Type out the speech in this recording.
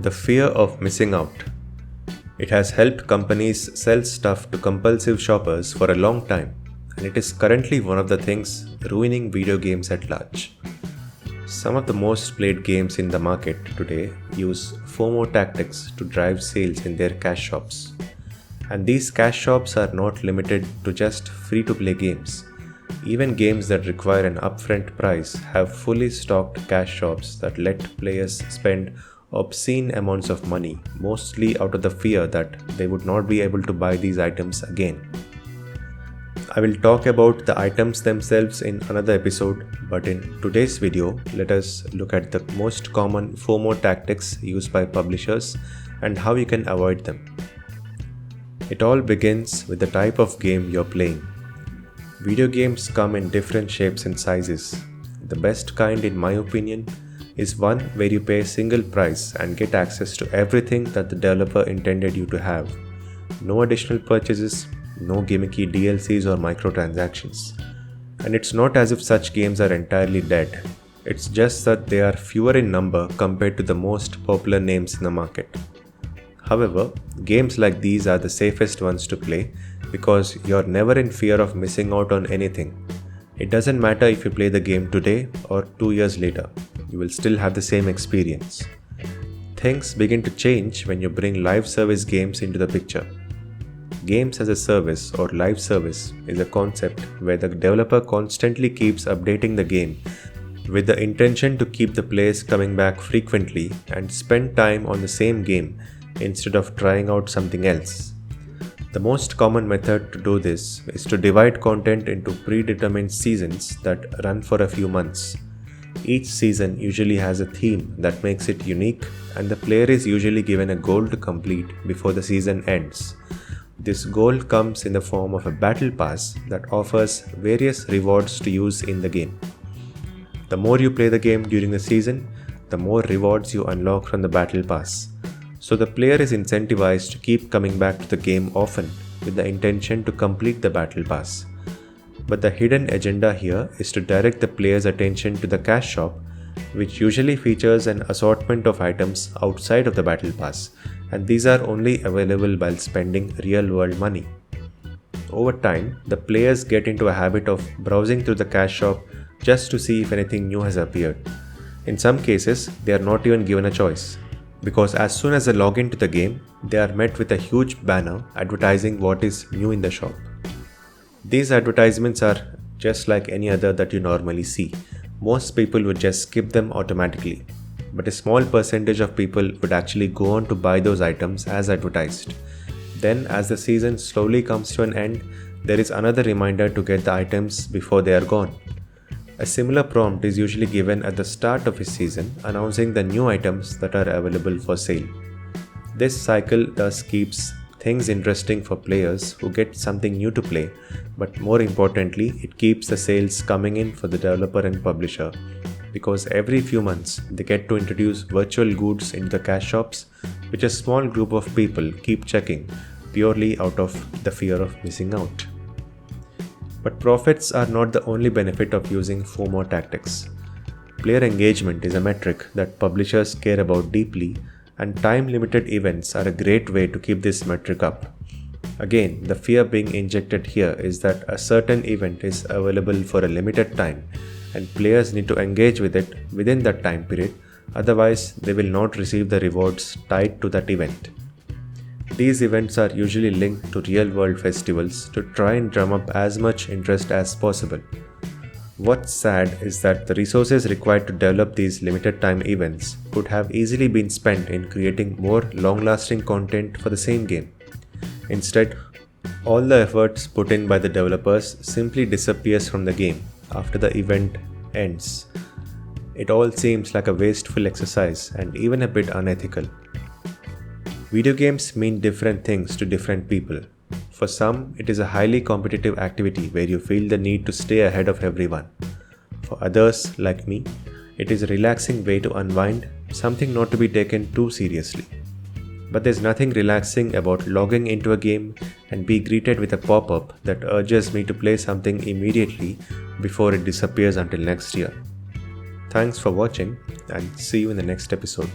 The fear of missing out. It has helped companies sell stuff to compulsive shoppers for a long time, and it is currently one of the things ruining video games at large. Some of the most played games in the market today use FOMO tactics to drive sales in their cash shops. And these cash shops are not limited to just free-to-play games. Even games that require an upfront price have fully stocked cash shops that let players spend obscene amounts of money, mostly out of the fear that they would not be able to buy these items again. I will talk about the items themselves in another episode, but in today's video, let us look at the most common FOMO tactics used by publishers and how you can avoid them. It all begins with the type of game you're playing. Video games come in different shapes and sizes. The best kind, in my opinion, is one where you pay a single price and get access to everything that the developer intended you to have. No additional purchases, no gimmicky DLCs or microtransactions. And it's not as if such games are entirely dead. It's just that they are fewer in number compared to the most popular names in the market. However, games like these are the safest ones to play because you're never in fear of missing out on anything. It doesn't matter if you play the game today or 2 years later, you will still have the same experience. Things begin to change when you bring live service games into the picture. Games as a service or live service is a concept where the developer constantly keeps updating the game with the intention to keep the players coming back frequently and spend time on the same game instead of trying out something else. The most common method to do this is to divide content into predetermined seasons that run for a few months. Each season usually has a theme that makes it unique, and the player is usually given a goal to complete before the season ends. This goal comes in the form of a battle pass that offers various rewards to use in the game. The more you play the game during the season, the more rewards you unlock from the battle pass. So the player is incentivized to keep coming back to the game often with the intention to complete the battle pass. But the hidden agenda here is to direct the player's attention to the cash shop, which usually features an assortment of items outside of the battle pass, and these are only available while spending real-world money. Over time, the players get into a habit of browsing through the cash shop just to see if anything new has appeared. In some cases, they are not even given a choice, because as soon as they log into the game, they are met with a huge banner advertising what is new in the shop. These advertisements are just like any other that you normally see. Most people would just skip them automatically, but a small percentage of people would actually go on to buy those items as advertised. Then, as the season slowly comes to an end, there is another reminder to get the items before they are gone. A similar prompt is usually given at the start of a season, announcing the new items that are available for sale. This cycle thus keeps things interesting for players who get something new to play, but more importantly, it keeps the sales coming in for the developer and publisher, because every few months they get to introduce virtual goods into the cash shops, which a small group of people keep checking purely out of the fear of missing out. But profits are not the only benefit of using FOMO tactics. Player engagement is a metric that publishers care about deeply, and time-limited events are a great way to keep this metric up. Again, the fear being injected here is that a certain event is available for a limited time, and players need to engage with it within that time period, otherwise they will not receive the rewards tied to that event. These events are usually linked to real-world festivals to try and drum up as much interest as possible. What's sad is that the resources required to develop these limited time events could have easily been spent in creating more long-lasting content for the same game. Instead, all the efforts put in by the developers simply disappears from the game after the event ends. It all seems like a wasteful exercise and even a bit unethical. Video games mean different things to different people. For some, it is a highly competitive activity where you feel the need to stay ahead of everyone. For others, like me, it is a relaxing way to unwind, something not to be taken too seriously. But there's nothing relaxing about logging into a game and be greeted with a pop-up that urges me to play something immediately before it disappears until next year. Thanks for watching and see you in the next episode.